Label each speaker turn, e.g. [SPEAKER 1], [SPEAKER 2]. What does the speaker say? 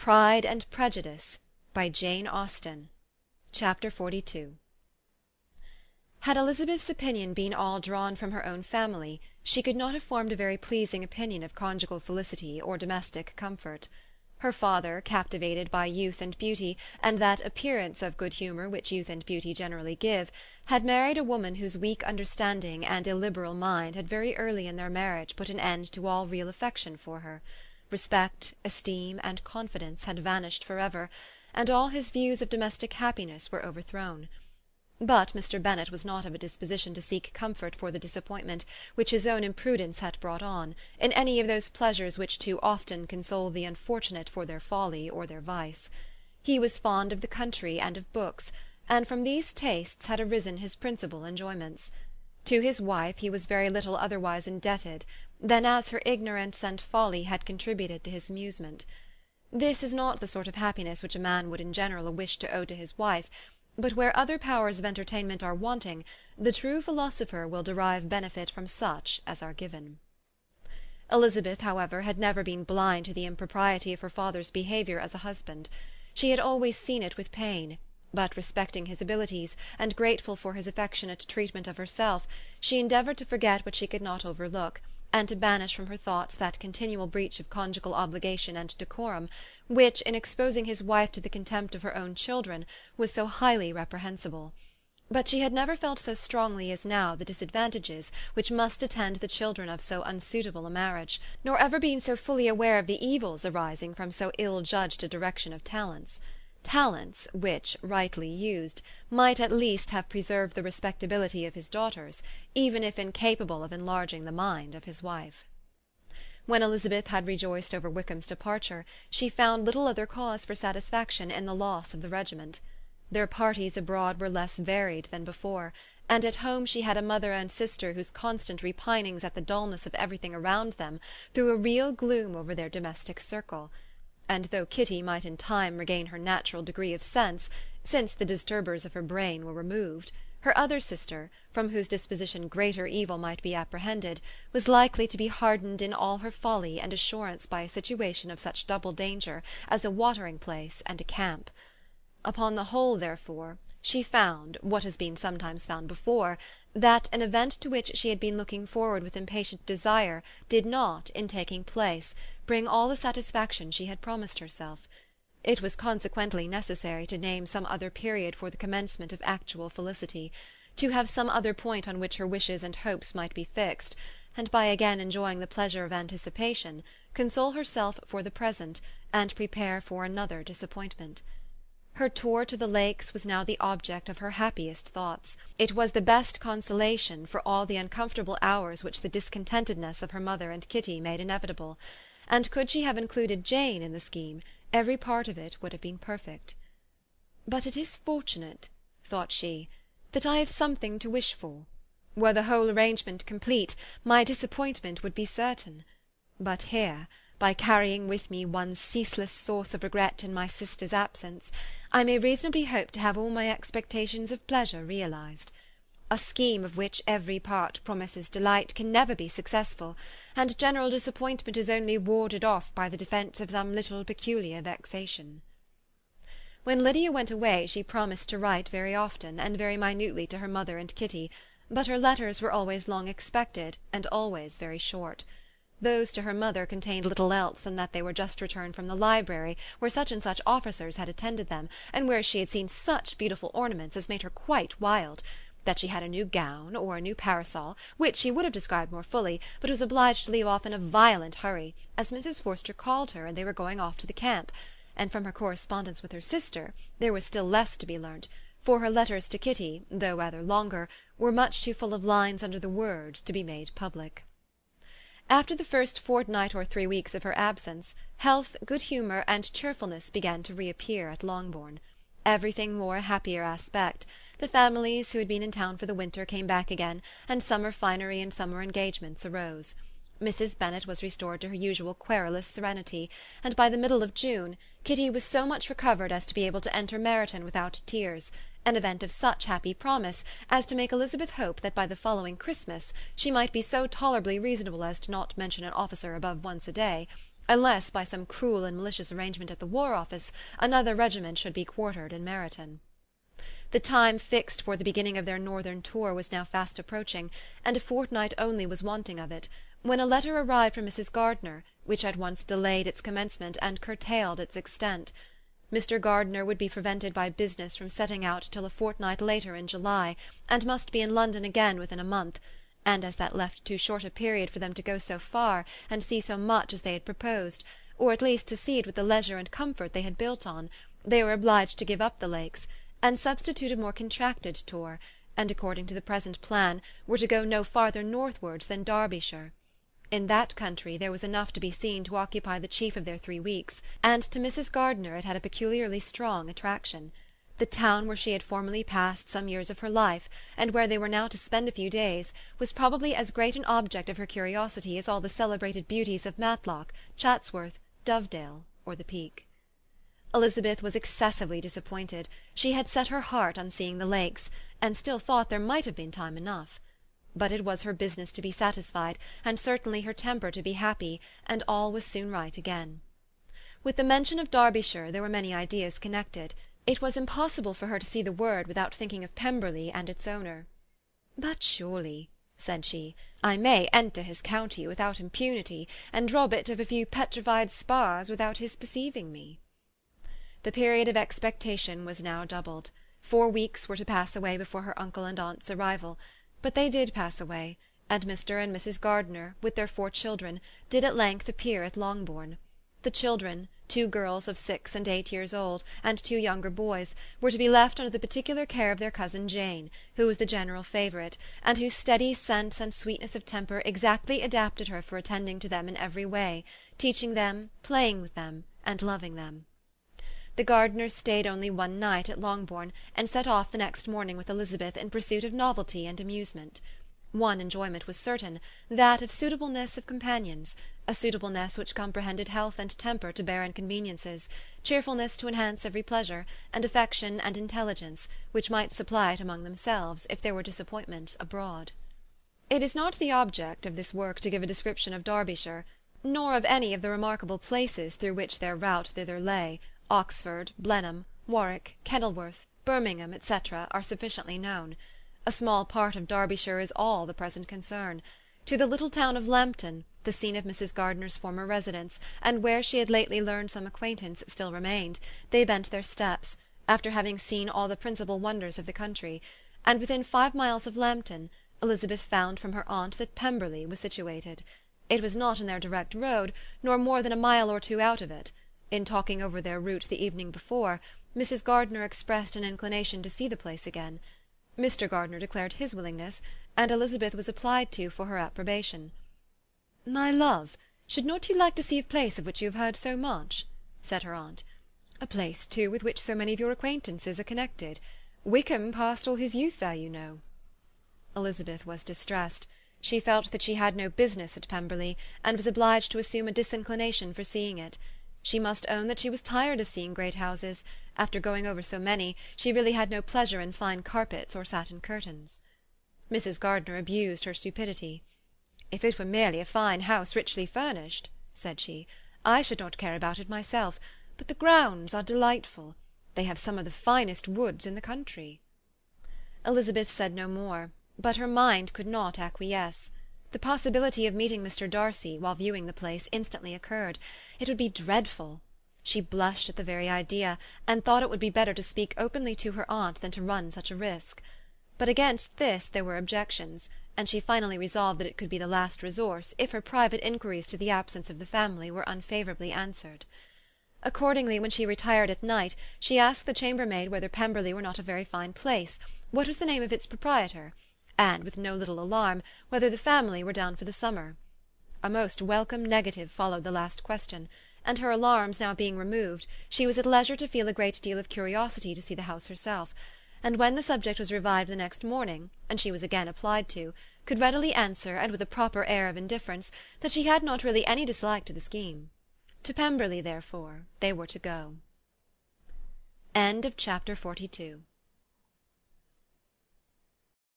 [SPEAKER 1] Pride and Prejudice, by Jane Austen. Chapter 42. Had Elizabeth's opinion been all drawn from her own family, she could not have formed a very pleasing opinion of conjugal felicity or domestic comfort. Her father, captivated by youth and beauty, and that appearance of good humour which youth and beauty generally give, had married a woman whose weak understanding and illiberal mind had very early in their marriage put an end to all real affection for her. Respect, esteem, and confidence had vanished forever, and all his views of domestic happiness were overthrown. But Mr. Bennet was not of a disposition to seek comfort for the disappointment which his own imprudence had brought on, in any of those pleasures which too often console the unfortunate for their folly or their vice. He was fond of the country and of books, and from these tastes had arisen his principal enjoyments. To his wife he was very little otherwise indebted than as her ignorance and folly had contributed to his amusement. This is not the sort of happiness which a man would in general wish to owe to his wife, but where other powers of entertainment are wanting, the true philosopher will derive benefit from such as are given. Elizabeth, however, had never been blind to the impropriety of her father's behaviour as a husband. She had always seen it with pain, but respecting his abilities, and grateful for his affectionate treatment of herself, she endeavoured to forget what she could not overlook, and to banish from her thoughts that continual breach of conjugal obligation and decorum, which, in exposing his wife to the contempt of her own children, was so highly reprehensible. But she had never felt so strongly as now the disadvantages which must attend the children of so unsuitable a marriage, nor ever been so fully aware of the evils arising from so ill-judged a direction of talents. Talents which, rightly used, might at least have preserved the respectability of his daughters, even if incapable of enlarging the mind of his wife. When Elizabeth had rejoiced over Wickham's departure, she found little other cause for satisfaction in the loss of the regiment. Their parties abroad were less varied than before, and at home she had a mother and sister whose constant repinings at the dullness of everything around them threw a real gloom over their domestic circle. And though Kitty might in time regain her natural degree of sense, since the disturbers of her brain were removed, her other sister, from whose disposition greater evil might be apprehended, was likely to be hardened in all her folly and assurance by a situation of such double danger as a watering-place and a camp. Upon the whole, therefore, she found, what has been sometimes found before, that an event to which she had been looking forward with impatient desire did not, in taking place, bring all the satisfaction she had promised herself. It was consequently necessary to name some other period for the commencement of actual felicity, to have some other point on which her wishes and hopes might be fixed, and by again enjoying the pleasure of anticipation, console herself for the present, and prepare for another disappointment. Her tour to the Lakes was now the object of her happiest thoughts. It was the best consolation for all the uncomfortable hours which the discontentedness of her mother and Kitty made inevitable, and could she have included Jane in the scheme, every part of it would have been perfect. "But it is fortunate," thought she, "that I have something to wish for. Were the whole arrangement complete, my disappointment would be certain. But here, by carrying with me one ceaseless source of regret in my sister's absence, I may reasonably hope to have all my expectations of pleasure realized. A scheme of which every part promises delight can never be successful, and general disappointment is only warded off by the defence of some little peculiar vexation." When Lydia went away she promised to write very often and very minutely to her mother and Kitty, but her letters were always long expected and always very short. Those to her mother contained little else than that they were just returned from the library, where such and such officers had attended them, and where she had seen such beautiful ornaments as made her quite wild, that she had a new gown, or a new parasol, which she would have described more fully, but was obliged to leave off in a violent hurry, as Mrs. Forster called her, and they were going off to the camp. And from her correspondence with her sister there was still less to be learnt, for her letters to Kitty, though rather longer, were much too full of lines under the words to be made public. After the first fortnight or 3 weeks of her absence, health, good humour, and cheerfulness began to reappear at Longbourn. Everything wore a happier aspect. The families who had been in town for the winter came back again, and summer finery and summer engagements arose. Mrs. Bennet was restored to her usual querulous serenity, and by the middle of June Kitty was so much recovered as to be able to enter Meryton without tears, an event of such happy promise as to make Elizabeth hope that by the following Christmas she might be so tolerably reasonable as not to mention an officer above once a day, unless by some cruel and malicious arrangement at the War Office another regiment should be quartered in Meryton. The time fixed for the beginning of their northern tour was now fast approaching, and a fortnight only was wanting of it, when a letter arrived from Mrs. Gardiner, which at once delayed its commencement and curtailed its extent. Mr. Gardiner would be prevented by business from setting out till a fortnight later in July, and must be in London again within a month, and as that left too short a period for them to go so far and see so much as they had proposed, or at least to see it with the leisure and comfort they had built on, they were obliged to give up the Lakes, and substitute a more contracted tour, and according to the present plan were to go no farther northwards than Derbyshire. In that country there was enough to be seen to occupy the chief of their 3 weeks, and to Mrs. Gardiner it had a peculiarly strong attraction. The town where she had formerly passed some years of her life, and where they were now to spend a few days, was probably as great an object of her curiosity as all the celebrated beauties of Matlock, Chatsworth, Dovedale, or the Peak. Elizabeth was excessively disappointed. She had set her heart on seeing the Lakes, and still thought there might have been time enough. But it was her business to be satisfied, and certainly her temper to be happy, and all was soon right again. With the mention of Derbyshire there were many ideas connected. It was impossible for her to see the word without thinking of Pemberley and its owner. "But surely," said she, "I may enter his county without impunity, and rob it of a few petrified spars without his perceiving me." The period of expectation was now doubled. 4 weeks were to pass away before her uncle and aunt's arrival, but they did pass away, and Mr. and Mrs. Gardiner, with their 4 children, did at length appear at Longbourn. The children, 2 girls of 6 and 8 years old, and 2 younger boys, were to be left under the particular care of their cousin Jane, who was the general favourite, and whose steady sense and sweetness of temper exactly adapted her for attending to them in every way, teaching them, playing with them, and loving them. The Gardiners stayed only 1 night at Longbourn, and set off the next morning with Elizabeth in pursuit of novelty and amusement. One enjoyment was certain, that of suitableness of companions, a suitableness which comprehended health and temper to bear inconveniences, cheerfulness to enhance every pleasure, and affection and intelligence, which might supply it among themselves, if there were disappointments abroad. It is not the object of this work to give a description of Derbyshire, nor of any of the remarkable places through which their route thither lay. Oxford, Blenheim, Warwick, Kenilworth, Birmingham, etc., are sufficiently known. A small part of Derbyshire is all the present concern. To the little town of Lambton, the scene of Mrs. Gardiner's former residence, and where she had lately learned some acquaintance still remained, they bent their steps, after having seen all the principal wonders of the country, and within 5 miles of Lambton, Elizabeth found from her aunt that Pemberley was situated. It was not in their direct road, nor more than a mile or 2 out of it. In talking over their route the evening before, Mrs. Gardiner expressed an inclination to see the place again. Mr. Gardiner declared his willingness, and Elizabeth was applied to for her approbation. "My love, should not you like to see a place of which you have heard so much?" said her aunt. "A place, too, with which so many of your acquaintances are connected. Wickham passed all his youth there, you know." Elizabeth was distressed. She felt that she had no business at Pemberley, and was obliged to assume a disinclination for seeing it. She must own that she was tired of seeing great houses. After going over so many, she really had no pleasure in fine carpets or satin curtains. Mrs. Gardiner abused her stupidity. "If it were merely a fine house richly furnished," said she, "I should not care about it myself, but the grounds are delightful. They have some of the finest woods in the country." Elizabeth said no more, but her mind could not acquiesce. The possibility of meeting Mr. Darcy, while viewing the place, instantly occurred. It would be dreadful. She blushed at the very idea, and thought it would be better to speak openly to her aunt than to run such a risk. But against this there were objections, and she finally resolved that it could be the last resource, if her private inquiries to the absence of the family were unfavourably answered. Accordingly, when she retired at night, she asked the chambermaid whether Pemberley were not a very fine place, what was the name of its proprietor, and, with no little alarm, whether the family were down for the summer. A most welcome negative followed the last question, and her alarms now being removed, she was at leisure to feel a great deal of curiosity to see the house herself, and when the subject was revived the next morning, and she was again applied to, could readily answer, and with a proper air of indifference, that she had not really any dislike to the scheme. To Pemberley, therefore, they were to go. Chapter 42